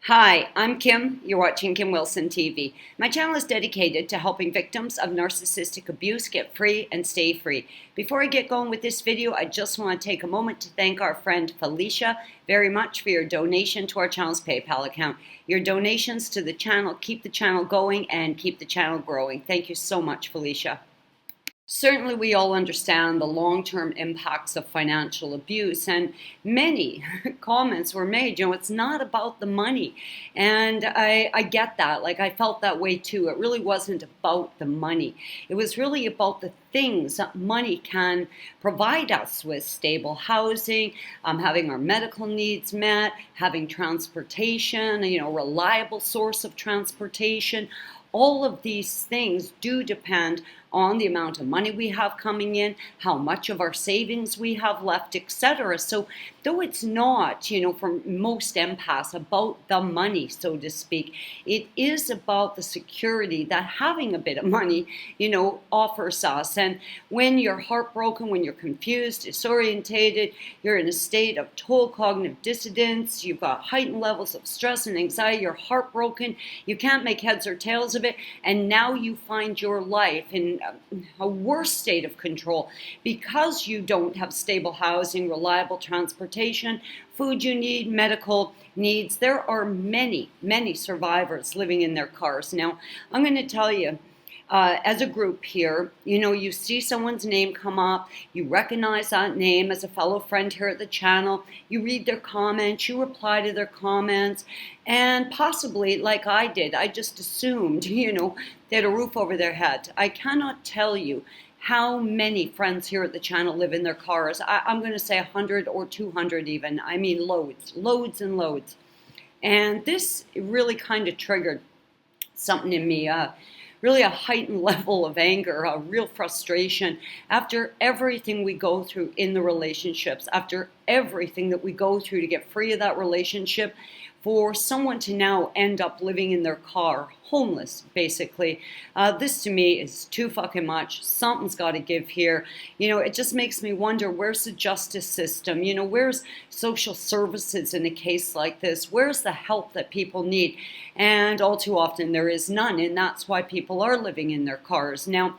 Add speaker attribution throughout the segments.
Speaker 1: Hi, I'm Kim. You're watching Kim Wilson TV. My channel is dedicated to helping victims of narcissistic abuse get free and stay free. Before I get going with this video, I just want to take a moment to thank our friend Felicia very much for your donation to our channel's PayPal account. Your donations to the channel keep the channel going and keep the channel growing. Thank you so much, Felicia. Certainly, we all understand the long-term impacts of financial abuse, and many comments were made, it's not about the money. And I get that. Like, I felt that way too. It really wasn't about the money. It was really about the things that money can provide us with: stable housing, having our medical needs met, having transportation, reliable source of transportation. All of these things do depend on the amount of money we have coming in, how much of our savings we have left, etc. So though it's not, for most empaths about the money, so to speak, it is about the security that having a bit of money, offers us. And when you're heartbroken, when you're confused, disorientated, you're in a state of total cognitive dissonance, you've got heightened levels of stress and anxiety, you're heartbroken, you can't make heads or tails of it, and now you find your life in a worse state of control because you don't have stable housing, reliable transportation, food you need, medical needs. There are many, many survivors living in their cars. Now, I'm going to tell you, as a group here, you see someone's name come up, you recognize that name as a fellow friend here at the channel, you read their comments, you reply to their comments, and possibly, like I did, I just assumed, they had a roof over their head. I cannot tell you how many friends here at the channel live in their cars. I'm going to say 100 or 200 even. I mean loads and loads. And this really kind of triggered something in me. Really a heightened level of anger, a real frustration after everything we go through in the relationships, after everything that we go through to get free of that relationship, for someone to now end up living in their car, homeless, basically. This to me is too fucking much. Something's got to give here. It just makes me wonder, where's the justice system? Where's social services in a case like this? Where's the help that people need? And all too often there is none, and that's why people are living in their cars. Now,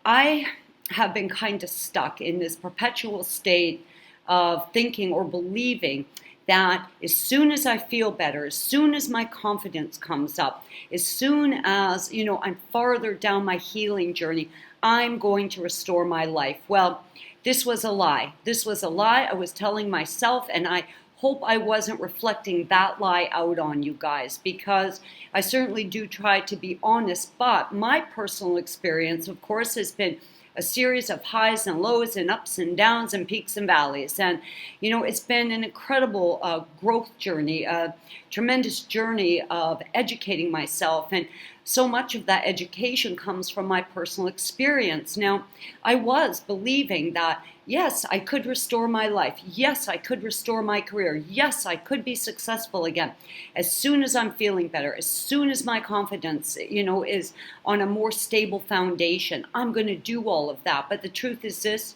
Speaker 1: I have been kind of stuck in this perpetual state of thinking or believing that as soon as I feel better, as soon as my confidence comes up, as soon as, I'm farther down my healing journey, I'm going to restore my life. Well, this was a lie. This was a lie I was telling myself, and I hope I wasn't reflecting that lie out on you guys, because I certainly do try to be honest, but my personal experience, of course, has been a series of highs and lows and ups and downs and peaks and valleys. And, it's been an incredible growth journey, a tremendous journey of educating myself. And so much of that education comes from my personal experience. Now, I was believing that, yes, I could restore my life. Yes, I could restore my career. Yes, I could be successful again. As soon as I'm feeling better, as soon as my confidence, is on a more stable foundation, I'm going to do all of that. But the truth is this: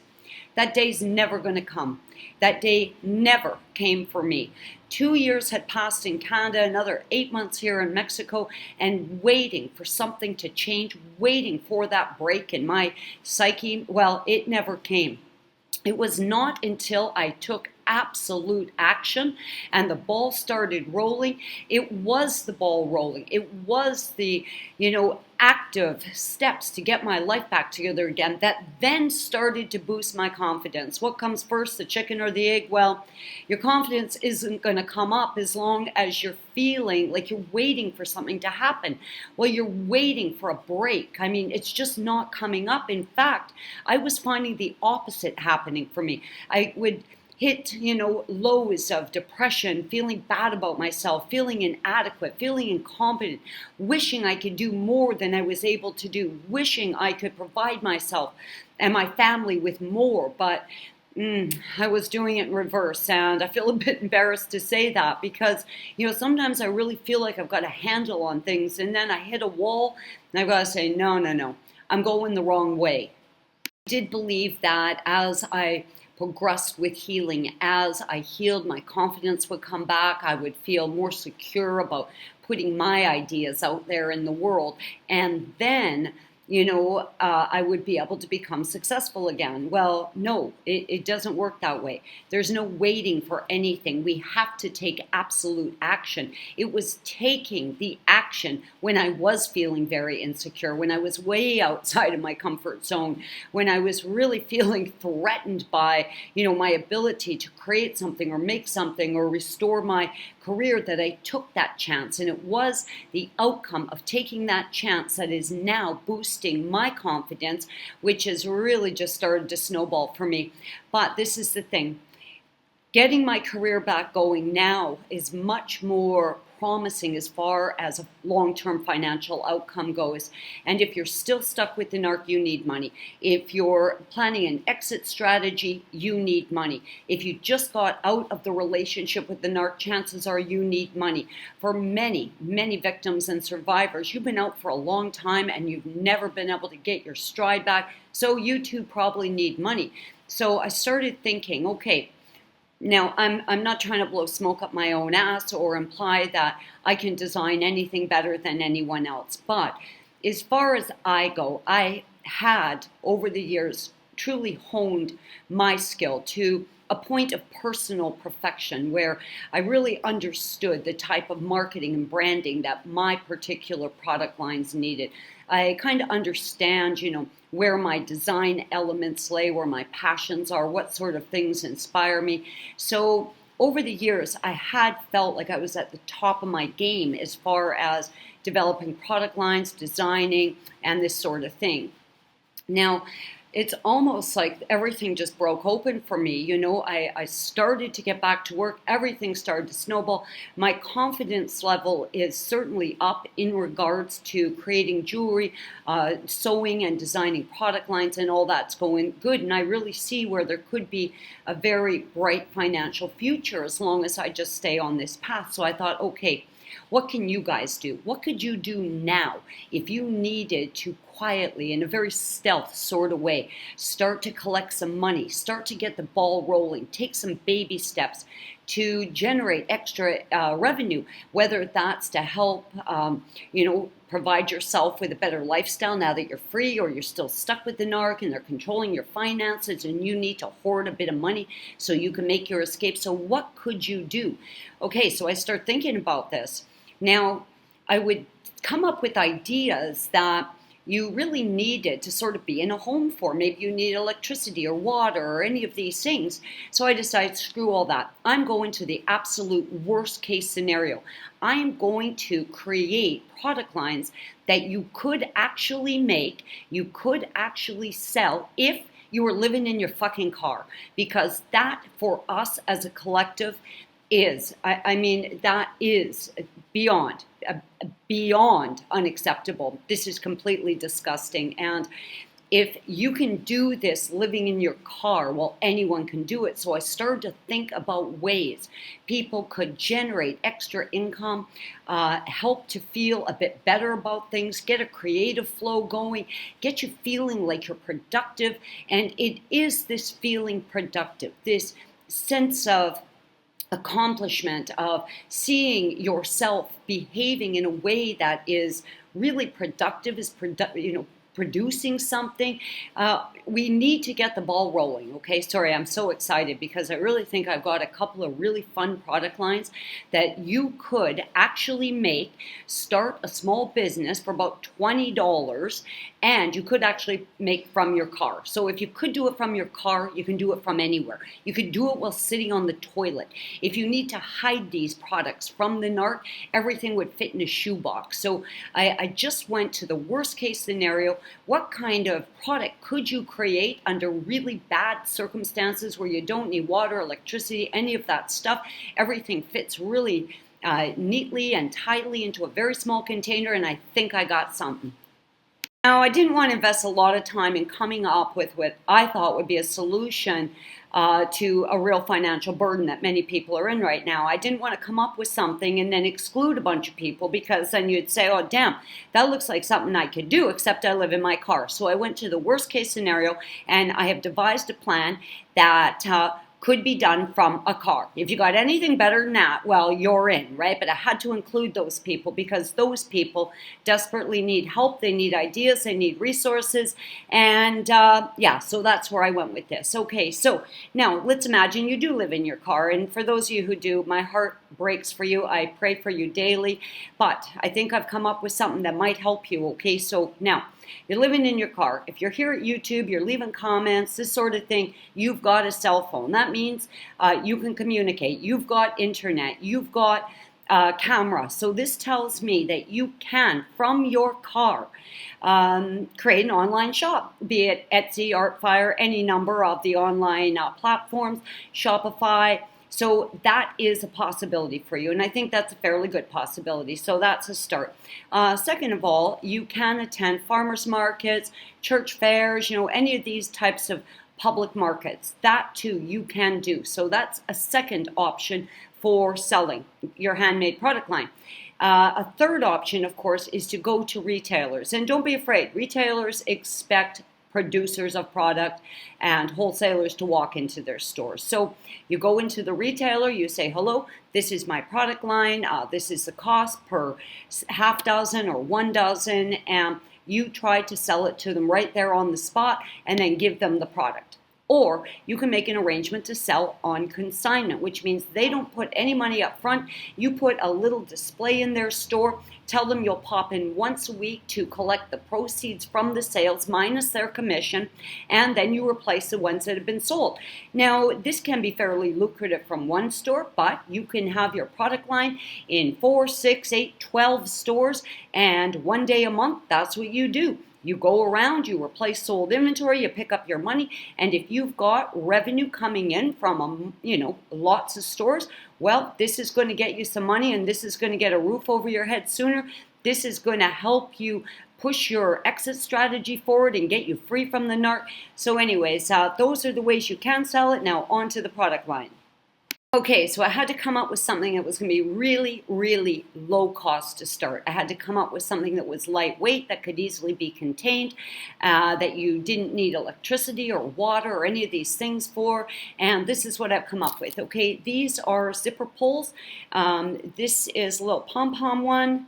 Speaker 1: that day's never going to come. That day never came for me. 2 years had passed in Canada, another 8 months here in Mexico, and waiting for something to change, waiting for that break in my psyche. Well, it never came. It was not until I took absolute action and the ball started rolling. It was the ball rolling. It was the, active steps to get my life back together again that then started to boost my confidence. What comes first, the chicken or the egg? Well, your confidence isn't going to come up as long as you're feeling like you're waiting for something to happen. Well, you're waiting for a break. I mean, it's just not coming up. In fact, I was finding the opposite happening for me. I would hit, lows of depression, feeling bad about myself, feeling inadequate, feeling incompetent, wishing I could do more than I was able to do, wishing I could provide myself and my family with more, but I was doing it in reverse, and I feel a bit embarrassed to say that because, sometimes I really feel like I've got a handle on things, and then I hit a wall, and I've got to say, no, I'm going the wrong way. I did believe that as I progressed with healing. As I healed, my confidence would come back. I would feel more secure about putting my ideas out there in the world. And then I would be able to become successful again. Well, no, it doesn't work that way. There's no waiting for anything. We have to take absolute action. It was taking the action when I was feeling very insecure, when I was way outside of my comfort zone, when I was really feeling threatened by, my ability to create something or make something or restore my career, that I took that chance. And it was the outcome of taking that chance that is now boosting my confidence, which has really just started to snowball for me. But this is the thing. Getting my career back going now is much more promising as far as a long-term financial outcome goes. And if you're still stuck with the narc, you need money. If you're planning an exit strategy, you need money. If you just got out of the relationship with the narc, chances are you need money. For many, many victims and survivors, you've been out for a long time and you've never been able to get your stride back. So you too probably need money. So I started thinking, okay, now, I'm not trying to blow smoke up my own ass or imply that I can design anything better than anyone else. But as far as I go, I had, over the years, truly honed my skill to a point of personal perfection where I really understood the type of marketing and branding that my particular product lines needed. I kind of understand, where my design elements lay, where my passions are, what sort of things inspire me. So over the years, I had felt like I was at the top of my game as far as developing product lines, designing, and this sort of thing. Now, it's almost like everything just broke open for me. I started to get back to work. Everything started to snowball. My confidence level is certainly up in regards to creating jewelry, sewing and designing product lines, and all that's going good. And I really see where there could be a very bright financial future as long as I just stay on this path. So I thought, okay, what can you guys do? What could you do now if you needed to quietly, in a very stealth sort of way, start to collect some money, start to get the ball rolling, take some baby steps to generate extra revenue, whether that's to help, provide yourself with a better lifestyle now that you're free, or you're still stuck with the narc and they're controlling your finances and you need to hoard a bit of money so you can make your escape. So what could you do? Okay, so I start thinking about this. Now, I would come up with ideas that you really needed to sort of be in a home for. Maybe you need electricity or water or any of these things. So I decided, screw all that. I'm going to the absolute worst case scenario. I am going to create product lines that you could actually make, you could actually sell if you were living in your fucking car. Because that, for us as a collective, is, that is beyond unacceptable. This is completely disgusting. And if you can do this living in your car, well, anyone can do it. So I started to think about ways people could generate extra income, help to feel a bit better about things, get a creative flow going, get you feeling like you're productive. And it is this feeling productive, this sense of accomplishment, of seeing yourself behaving in a way that is really productive, producing something. We need to get the ball rolling, okay? Sorry, I'm so excited because I really think I've got a couple of really fun product lines that you could actually make, start a small business for about $20, and you could actually make from your car. So if you could do it from your car, you can do it from anywhere. You could do it while sitting on the toilet. If you need to hide these products from the narc, everything would fit in a shoebox. So I just went to the worst case scenario. What kind of product could you create under really bad circumstances where you don't need water, electricity, any of that stuff? Everything fits really neatly and tidily into a very small container, and I think I got something. Now, I didn't want to invest a lot of time in coming up with what I thought would be a solution to a real financial burden that many people are in right now. I didn't want to come up with something and then exclude a bunch of people, because then you'd say, oh, damn, that looks like something I could do, except I live in my car. So I went to the worst case scenario, and I have devised a plan that could be done from a car. If you got anything better than that, well, you're in, right? But I had to include those people because those people desperately need help. They need ideas. They need resources. And yeah, so that's where I went with this. Okay, so now let's imagine you do live in your car. And for those of you who do, my heart breaks for you. I pray for you daily. But I think I've come up with something that might help you. Okay, so now, you're living in your car. If you're here at YouTube, you're leaving comments, this sort of thing, you've got a cell phone. That means you can communicate. You've got internet. You've got camera. So this tells me that you can, from your car, create an online shop, be it Etsy, Artfire, any number of the online platforms, Shopify. So that is a possibility for you, and I think that's a fairly good possibility. So that's a start. Second of all, you can attend farmers markets, church fairs, any of these types of public markets. That too you can do. So that's a second option for selling your handmade product line. A third option, of course, is to go to retailers. And don't be afraid. Retailers expect producers of product and wholesalers to walk into their stores. So you go into the retailer, you say, hello, this is my product line, this is the cost per half dozen or 1 dozen, and you try to sell it to them right there on the spot and then give them the product. Or you can make an arrangement to sell on consignment, which means they don't put any money up front. You put a little display in their store, tell them you'll pop in once a week to collect the proceeds from the sales minus their commission, and then you replace the ones that have been sold. Now, this can be fairly lucrative from one store, but you can have your product line in 4, 6, 8, 12 stores, and one day a month, that's what you do. You go around, you replace sold inventory, you pick up your money, and if you've got revenue coming in from, lots of stores, well, this is going to get you some money, and this is going to get a roof over your head sooner. This is going to help you push your exit strategy forward and get you free from the narc. So anyways, those are the ways you can sell it. Now on to the product line. Okay, so I had to come up with something that was going to be really, really low cost to start. I had to come up with something that was lightweight, that could easily be contained, that you didn't need electricity or water or any of these things for, and this is what I've come up with. Okay, these are zipper pulls. This is a little pom-pom one.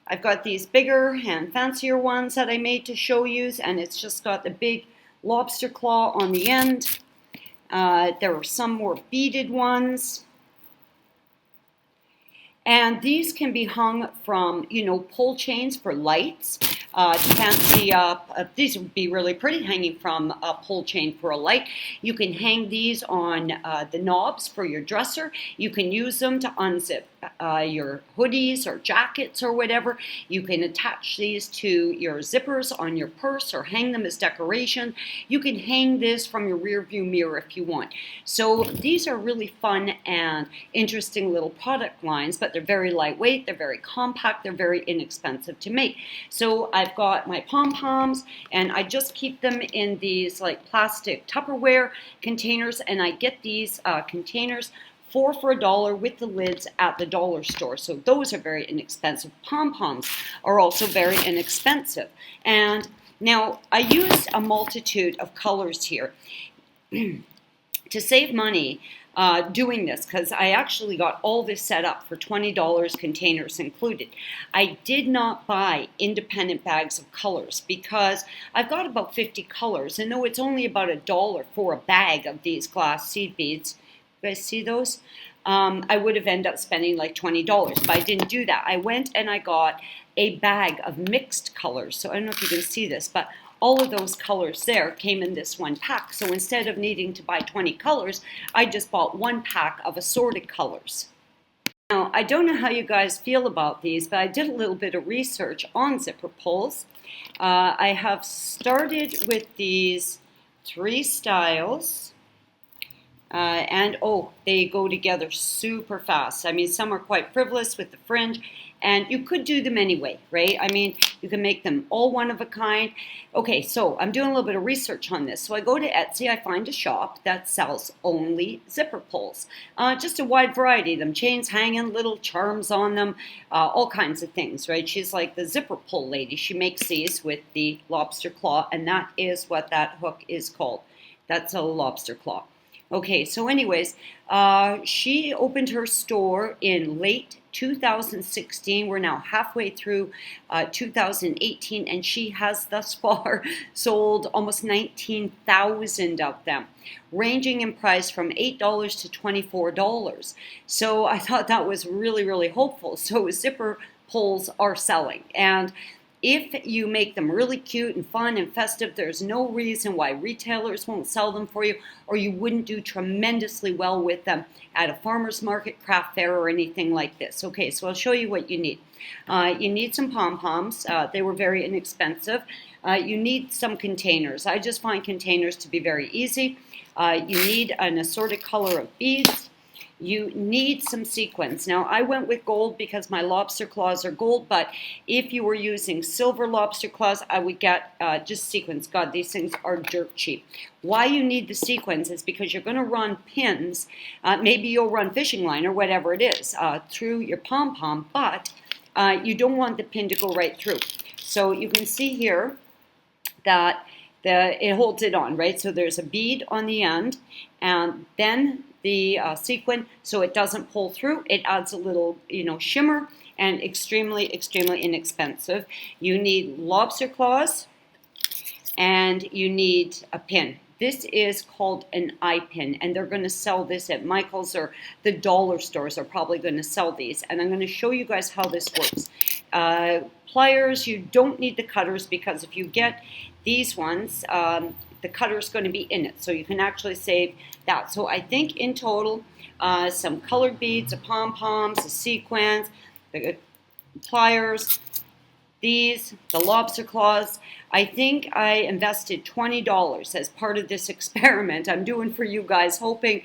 Speaker 1: I've got these bigger and fancier ones that I made to show you, and it's just got the big lobster claw on the end. There are some more beaded ones. And these can be hung from, pull chains for lights. Fancy, these would be really pretty hanging from a pull chain for a light. You can hang these on the knobs for your dresser. You can use them to unzip your hoodies or jackets or whatever. You can attach these to your zippers on your purse or hang them as decoration. You can hang this from your rear view mirror if you want. So these are really fun and interesting little product lines, but they're very lightweight, they're very compact, they're very inexpensive to make. So I've got my pom-poms, and I just keep them in these like plastic Tupperware containers, and I get these containers 4 for $1 with the lids at the dollar store. So those are very inexpensive. Pom-poms are also very inexpensive. And now I used a multitude of colors here to save money doing this, because I actually got all this set up for $20, containers included. I did not buy independent bags of colors because I've got about 50 colors, and though it's only about $1 for a bag of these glass seed beads, you guys see those? I would have ended up spending like $20, but I didn't do that. I went and I got a bag of mixed colors. So I don't know if you can see this, but all of those colors there came in this one pack. So instead of needing to buy 20 colors, I just bought one pack of assorted colors. Now, I don't know how you guys feel about these, but I did a little bit of research on zipper pulls. I have started with these 3 styles. And oh, they go together super fast. I mean, some are quite frivolous with the fringe, and you could do them anyway, right? I mean, you can make them all one of a kind. Okay, so I'm doing a little bit of research on this. So I go to Etsy, I find a shop that sells only zipper pulls. Just a wide variety of them, chains hanging, little charms on them, all kinds of things, right? She's like the zipper pull lady. She makes these with the lobster claw, and that is what that hook is called. That's a lobster claw. Okay, so anyways, she opened her store in late 2016. We're now halfway through 2018, and she has thus far sold almost 19,000 of them, ranging in price from $8 to $24. So I thought that was really, really hopeful. So zipper pulls are selling, and if you make them really cute and fun and festive, there's no reason why retailers won't sell them for you, or you wouldn't do tremendously well with them at a farmer's market, craft fair, or anything like this. Okay, so I'll show you what you need. You need some pom-poms. They were very inexpensive. You need some containers. I just find containers to be very easy. You need an assorted color of beads. You need some sequins. Now, I went with gold because my lobster claws are gold, but if you were using silver lobster claws, I would get just sequins. God, these things are dirt cheap. Why you need the sequins is because you're going to run pins, maybe you'll run fishing line or whatever it is, through your pom-pom, but you don't want the pin to go right through. So you can see here that it holds it on, right? So there's a bead on the end, and then the sequin, so it doesn't pull through. It adds a little, shimmer, and extremely, extremely inexpensive. You need lobster claws, and you need a pin. This is called an eye pin, and they're going to sell this at Michael's, or the dollar stores are probably going to sell these. And I'm going to show you guys how this works. Pliers, you don't need the cutters, because if you get these ones, the cutter is going to be in it, so you can actually save that. So I think in total, some colored beads, the pom-poms, the sequins, the pliers, these, the lobster claws. I think I invested $20 as part of this experiment I'm doing for you guys, hoping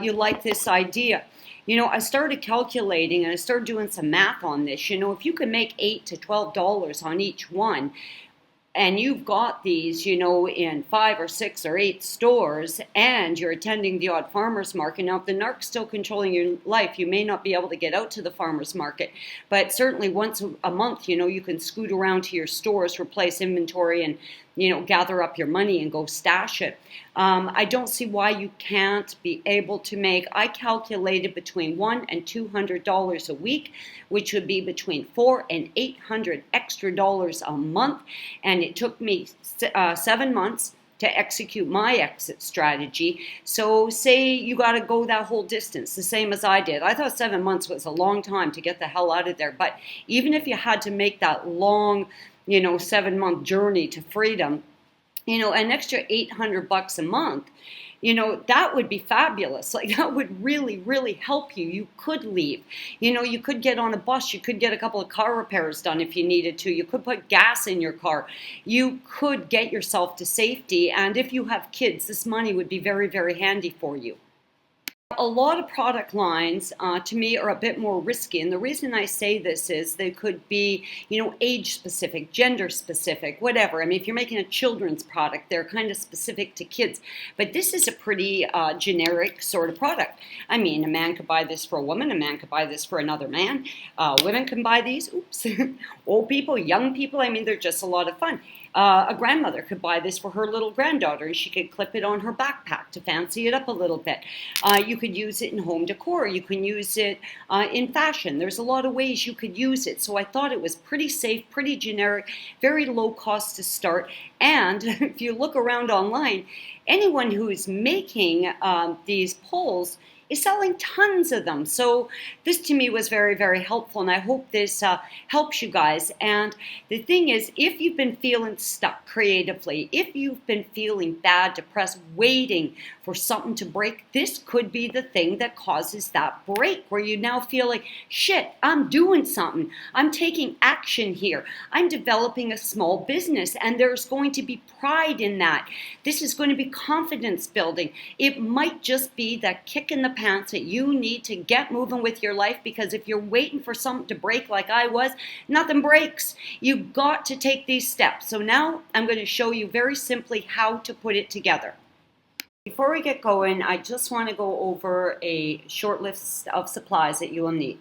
Speaker 1: you like this idea. I started calculating, and I started doing some math on this. If you can make $8 to $12 on each one, and you've got these, in 5 or 6 or 8 stores, and you're attending the odd farmer's market. Now, if the narc's still controlling your life, you may not be able to get out to the farmer's market, but certainly once a month, you can scoot around to your stores, replace inventory, and gather up your money and go stash it. I don't see why you can't be able to make, I calculated between $100 and $200 a week, which would be between $400 and $800 extra a month. And it took me 7 months to execute my exit strategy. So say you got to go that whole distance, the same as I did. I thought 7 months was a long time to get the hell out of there. But even if you had to make that long 7-month journey to freedom, an extra $800 a month, that would be fabulous. Like, that would really, really help you. You could leave. You could get on a bus. You could get a couple of car repairs done if you needed to. You could put gas in your car. You could get yourself to safety. And if you have kids, this money would be very, very handy for you. A lot of product lines, to me, are a bit more risky, and the reason I say this is they could be, age-specific, gender-specific, whatever. I mean, if you're making a children's product, they're kind of specific to kids, but this is a pretty generic sort of product. I mean, a man could buy this for a woman, a man could buy this for another man, women can buy these, old people, young people, I mean, they're just a lot of fun. A grandmother could buy this for her little granddaughter, and she could clip it on her backpack to fancy it up a little bit. You could use it in home decor. You can use it in fashion. There's a lot of ways you could use it. So I thought it was pretty safe, pretty generic, very low cost to start. And if you look around online, anyone who is making these polls is selling tons of them. So this to me was very, very helpful, and I hope this helps you guys. And the thing is, if you've been feeling stuck creatively, if you've been feeling bad, depressed, waiting for something to break, this could be the thing that causes that break, where you now feel like, shit, I'm doing something. I'm taking action here. I'm developing a small business, and there's going to be pride in that. This is going to be confidence building. It might just be that kick in the pants that you need to get moving with your life, because if you're waiting for something to break like I was, nothing breaks. You've got to take these steps. So now I'm going to show you very simply how to put it together. Before we get going, I just want to go over a short list of supplies that you will need.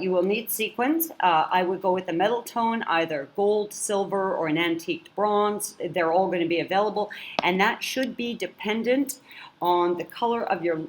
Speaker 1: You will need sequins. I would go with a metal tone, either gold, silver, or an antique bronze. They're all going to be available, and that should be dependent on the color of your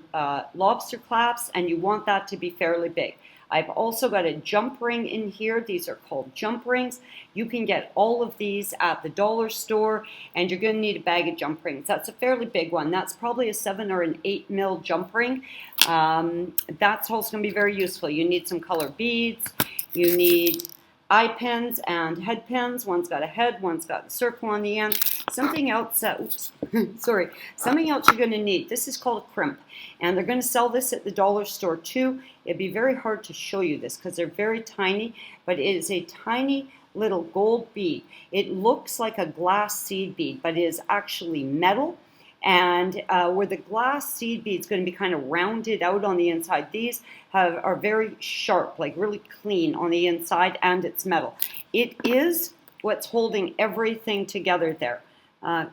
Speaker 1: lobster clasps, and you want that to be fairly big. I've also got a jump ring in here. These are called jump rings. You can get all of these at the dollar store, and you're going to need a bag of jump rings. That's a fairly big one. That's probably a 7 or an 8 mil jump ring. That's also going to be very useful. You need some color beads. You need eye pins and head pins. One's got a head, one's got a circle on the end. Something else, something else you're going to need. This is called a crimp, and they're going to sell this at the dollar store too. It'd be very hard to show you this because they're very tiny, but it is a tiny little gold bead. It looks like a glass seed bead, but it is actually metal. And where the glass seed bead is going to be kind of rounded out on the inside, these are very sharp, like really clean on the inside, and it's metal. It is what's holding everything together there.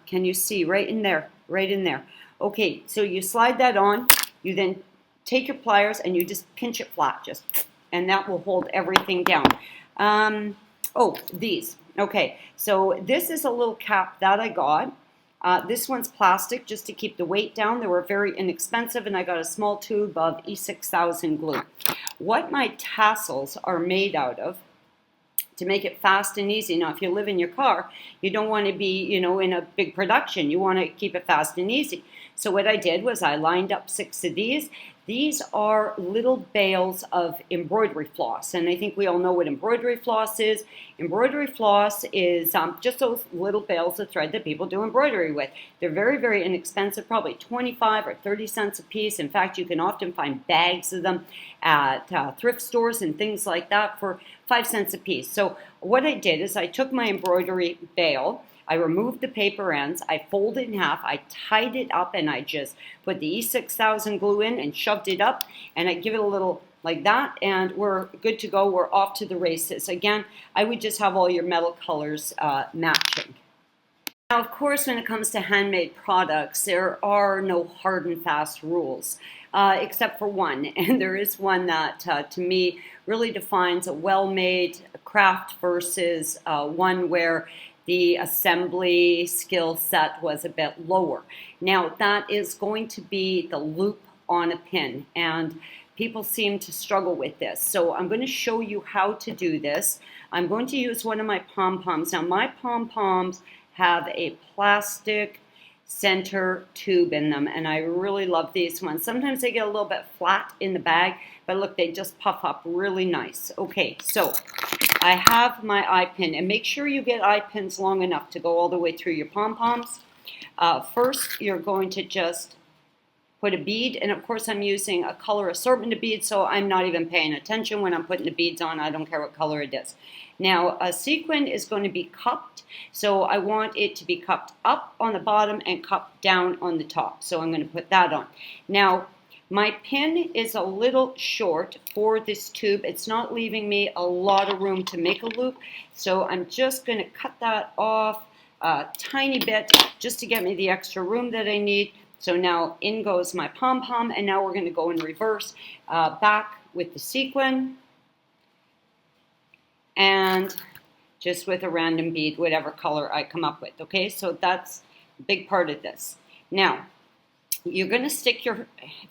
Speaker 1: Can you see right in there? Right in there. Okay, so you slide that on. You then take your pliers and you just pinch it flat, and that will hold everything down. These. Okay, so this is a little cap that I got. This one's plastic just to keep the weight down. They were very inexpensive, and I got a small tube of E6000 glue. What my tassels are made out of, to make it fast and easy. Now, if you live in your car, you don't want to be, in a big production. You want to keep it fast and easy. So what I did was I lined up 6 of these. These are little bales of embroidery floss, and I think we all know what embroidery floss is. Embroidery floss is just those little bales of thread that people do embroidery with. They're very, very inexpensive, probably 25 or 30 cents a piece. In fact, you can often find bags of them at thrift stores and things like that for 5 cents a piece. So what I did is I took my embroidery bale, I removed the paper ends, I folded in half, I tied it up, and I just put the E6000 glue in and shoved it up, and I give it a little like that, and we're good to go. We're off to the races. Again, I would just have all your metal colors matching. Now, of course, when it comes to handmade products, there are no hard and fast rules, except for one, and there is one that, to me, really defines a well-made craft versus one where the assembly skill set was a bit lower. Now, that is going to be the loop on a pin, and people seem to struggle with this. So I'm going to show you how to do this. I'm going to use one of my pom-poms. Now, my pom-poms have a plastic center tube in them, and I really love these ones. Sometimes they get a little bit flat in the bag, but look, they just puff up really nice. Okay, so I have my eye pin, and make sure you get eye pins long enough to go all the way through your pom-poms. First, you're going to just put a bead, and of course I'm using a color assortment of beads, so I'm not even paying attention when I'm putting the beads on. I don't care what color it is. Now, a sequin is going to be cupped, so I want it to be cupped up on the bottom and cupped down on the top. So I'm going to put that on. Now, my pin is a little short for this tube. It's not leaving me a lot of room to make a loop, so I'm just going to cut that off a tiny bit just to get me the extra room that I need. So now in goes my pom-pom, and now we're going to go in reverse, back with the sequin, and just with a random bead, whatever color I come up with. Okay, so that's a big part of this. Now, you're going to stick your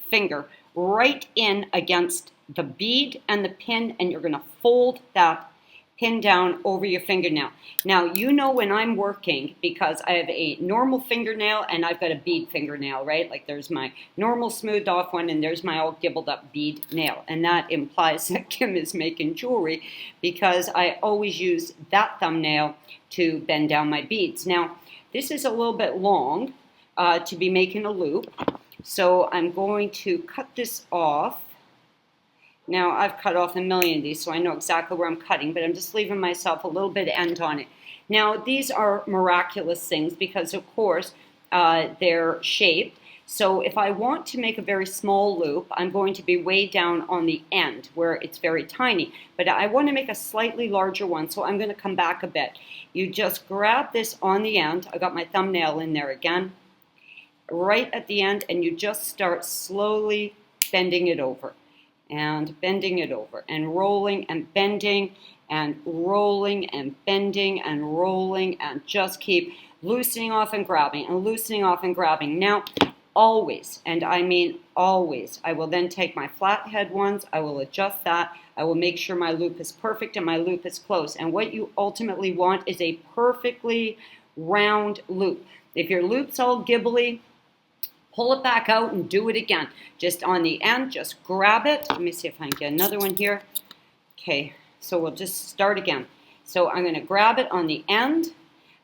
Speaker 1: finger right in against the bead and the pin, and you're going to fold that pin down over your fingernail. Now, you know when I'm working, because I have a normal fingernail and I've got a bead fingernail, right? Like there's my normal smoothed off one and there's my all gibbled up bead nail. And that implies that Kim is making jewelry, because I always use that thumbnail to bend down my beads. Now, this is a little bit long to be making a loop, so I'm going to cut this off. Now, I've cut off a million of these, so I know exactly where I'm cutting, but I'm just leaving myself a little bit of end on it. Now, these are miraculous things because, of course, they're shaped. So if I want to make a very small loop, I'm going to be way down on the end where it's very tiny. But I want to make a slightly larger one, so I'm going to come back a bit. You just grab this on the end. I got my thumbnail in there again, right at the end, and you just start slowly bending it over and bending it over and rolling and bending and rolling and bending and rolling, and just keep loosening off and grabbing and loosening off and grabbing. Now, always, and I mean always, I will then take my flathead ones, I will adjust that, I will make sure my loop is perfect and my loop is close. And what you ultimately want is a perfectly round loop. If your loop's all gibbly, pull it back out and do it again. Just on the end, just grab it. Let me see if I can get another one here. Okay, so we'll just start again. So I'm going to grab it on the end.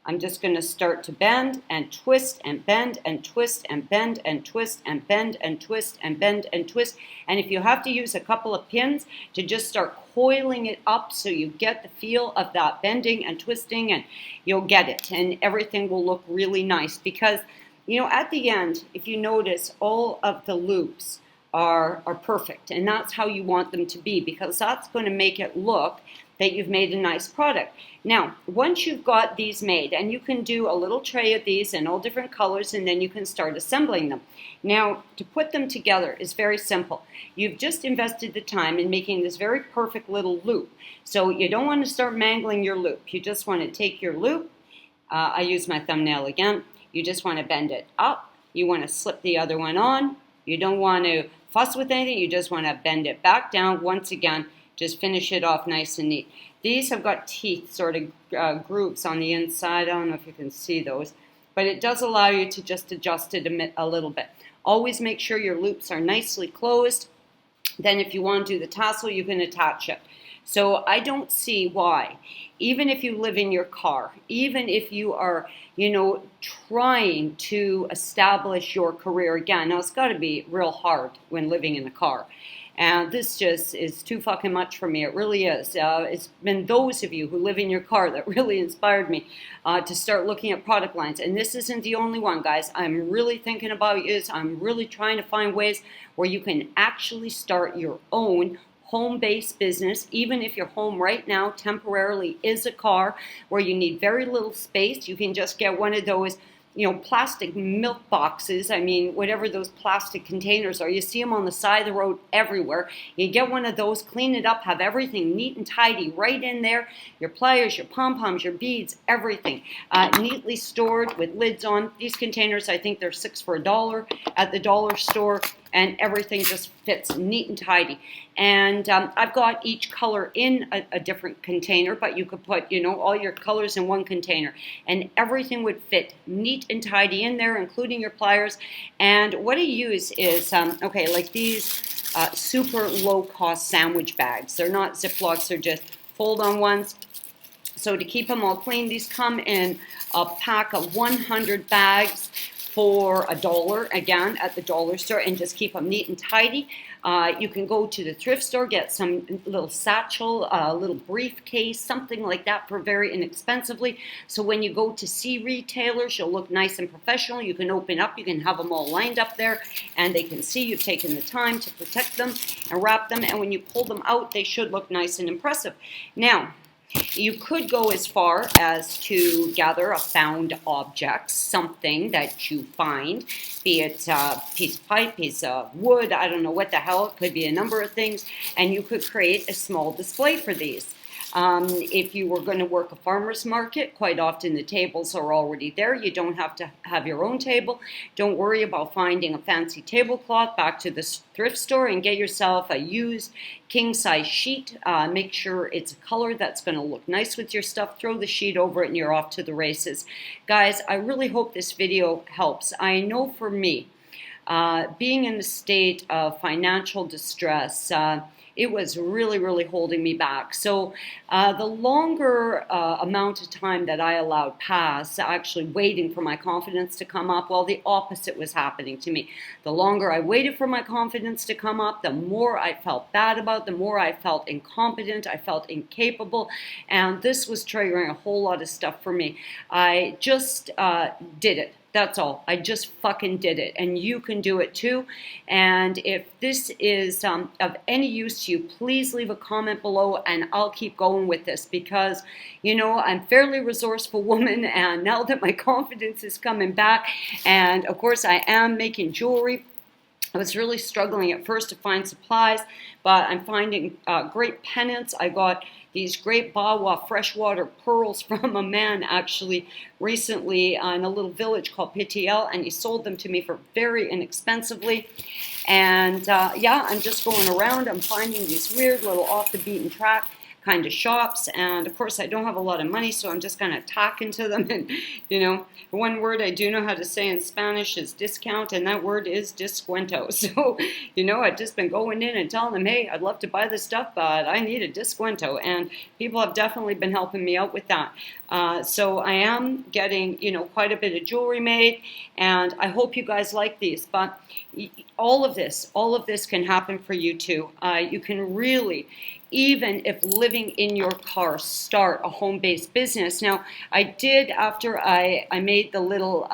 Speaker 1: I'm just going to start to bend and twist and bend and twist and bend and twist and bend and twist and bend and twist. And if you have to use a couple of pins to just start coiling it up so you get the feel of that bending and twisting, and you'll get it. And everything will look really nice because, you know, at the end, if you notice, all of the loops are perfect. And that's how you want them to be, because that's going to make it look that you've made a nice product. Now, once you've got these made, and you can do a little tray of these in all different colors, and then you can start assembling them. Now, to put them together is very simple. You've just invested the time in making this very perfect little loop. So you don't want to start mangling your loop. You just want to take your loop. I use my thumbnail again. You just want to bend it up. You want to slip the other one on. You don't want to fuss with anything. You just want to bend it back down once again. Just finish it off nice and neat. These have got teeth, sort of grooves on the inside. I don't know if you can see those, but it does allow you to just adjust it a little bit. Always make sure your loops are nicely closed. Then if you want to do the tassel, you can attach it. So I don't see why, even if you live in your car, even if you are, you know, trying to establish your career again. Now, it's got to be real hard when living in a car. And this just is too fucking much for me. It really is. It's been those of you who live in your car that really inspired me to start looking at product lines. And this isn't the only one, guys. I'm really thinking about it. I'm really trying to find ways where you can actually start your own home-based business, even if your home right now temporarily is a car where you need very little space. You can just get one of those, you know, plastic milk boxes. I mean, whatever those plastic containers are. You see them on the side of the road everywhere. You get one of those, clean it up, have everything neat and tidy right in there. Your pliers, your pom-poms, your beads, everything neatly stored with lids on. These containers, I think they're 6 for $1 at the dollar store, and everything just fits neat and tidy. And I've got each color in a different container, but you could put, you know, all your colors in one container, and everything would fit neat and tidy in there, including your pliers. And what I use is, okay, like these super low-cost sandwich bags. They're not Ziplocs, they're just fold-on ones. So to keep them all clean, these come in a pack of 100 bags for $1, again, at the dollar store, and just keep them neat and tidy. You can go to the thrift store, get some little satchel, a little briefcase, something like that for very inexpensively. So when you go to see retailers, you'll look nice and professional. You can open up, you can have them all lined up there, and they can see you've taken the time to protect them and wrap them. And when you pull them out, they should look nice and impressive. Now, you could go as far as to gather a found object, something that you find, be it a piece of pipe, piece of wood, I don't know what the hell, it could be a number of things, and you could create a small display for these. If you were going to work a farmer's market, quite often the tables are already there. You don't have to have your own table. Don't worry about finding a fancy tablecloth. Back to the thrift store and get yourself a used king-size sheet. Make sure it's a color that's going to look nice with your stuff. Throw the sheet over it and you're off to the races. Guys, I really hope this video helps. I know for me, being in a state of financial distress, it was really, really holding me back. So the longer amount of time that I allowed pass, actually waiting for my confidence to come up, well, the opposite was happening to me. The longer I waited for my confidence to come up, the more I felt bad about, the more I felt incompetent, I felt incapable, and this was triggering a whole lot of stuff for me. I just did it. That's all. I just fucking did it. And you can do it too. And if this is of any use to you, please leave a comment below and I'll keep going with this because, you know, I'm a fairly resourceful woman, and now that my confidence is coming back, and of course I am making jewelry. I was really struggling at first to find supplies, but I'm finding great pendants. I got these great Bawa freshwater pearls from a man actually recently in a little village called PTL, and he sold them to me for very inexpensively. And yeah, I'm just going around. I'm finding these weird little off the beaten track kind of shops, and of course I don't have a lot of money, so I'm just kind of talking to them. And you know, one word I do know how to say in Spanish is discount, and that word is descuento. So you know, I've just been going in and telling them, hey, I'd love to buy this stuff, but I need a descuento, and people have definitely been helping me out with that. So I am getting, you know, quite a bit of jewelry made, and I hope you guys like these. But all of this can happen for you too. You can really, even if living in your car, start a home-based business. Now, I did, after I made the little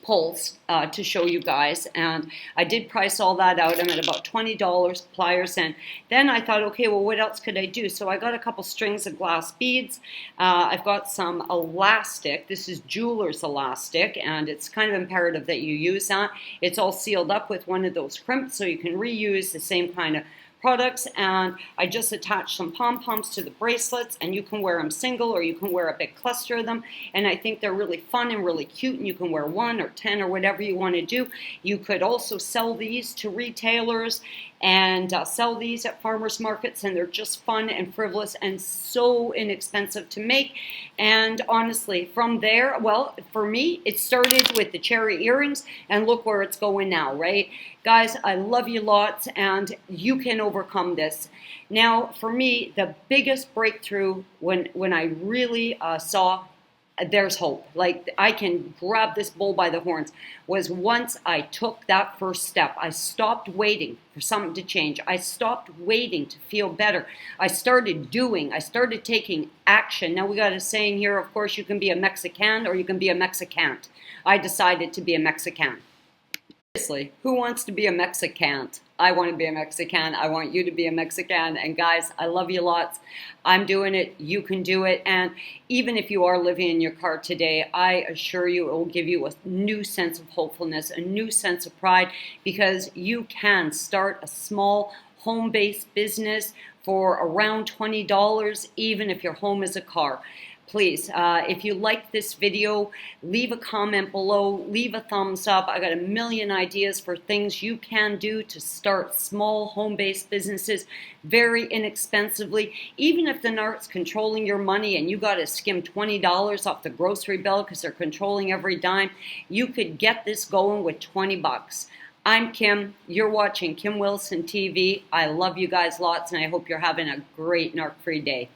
Speaker 1: polls to show you guys, and I did price all that out. I'm at about $20 pliers, and then I thought, okay, well, what else could I do? So I got a couple strings of glass beads. I've got some elastic. This is jeweler's elastic, and it's kind of imperative that you use that. It's all sealed up with one of those crimps, so you can reuse the same kind of products. And I just attached some pom-poms to the bracelets, and you can wear them single or you can wear a big cluster of them, and I think they're really fun and really cute, and you can wear 1 or 10 or whatever you want to do. You could also sell these to retailers and sell these at farmers markets, and they're just fun and frivolous and so inexpensive to make. And honestly, from there, well, for me, it started with the cherry earrings, and look where it's going now, right? Guys, I love you lots, and you can overcome this. Now, for me, the biggest breakthrough when I really saw there's hope, like I can grab this bull by the horns, was once I took that first step. I stopped waiting for something to change. I stopped waiting to feel better. I started doing. I started taking action. Now, we got a saying here, of course, you can be a Mexican or you can be a Mexicant. I decided to be a Mexican. Seriously, who wants to be a Mexicant? I want to be a Mexican. I want you to be a Mexican. And guys, I love you lots. I'm doing it. You can do it. And even if you are living in your car today, I assure you it will give you a new sense of hopefulness, a new sense of pride, because you can start a small home-based business for around $20, even if your home is a car. Please, if you like this video, leave a comment below, leave a thumbs up. I got a million ideas for things you can do to start small home-based businesses very inexpensively. Even if the narc's controlling your money and you got to skim $20 off the grocery bill because they're controlling every dime, you could get this going with 20 bucks. I'm Kim. You're watching Kim Wilson TV. I love you guys lots, and I hope you're having a great narc-free day.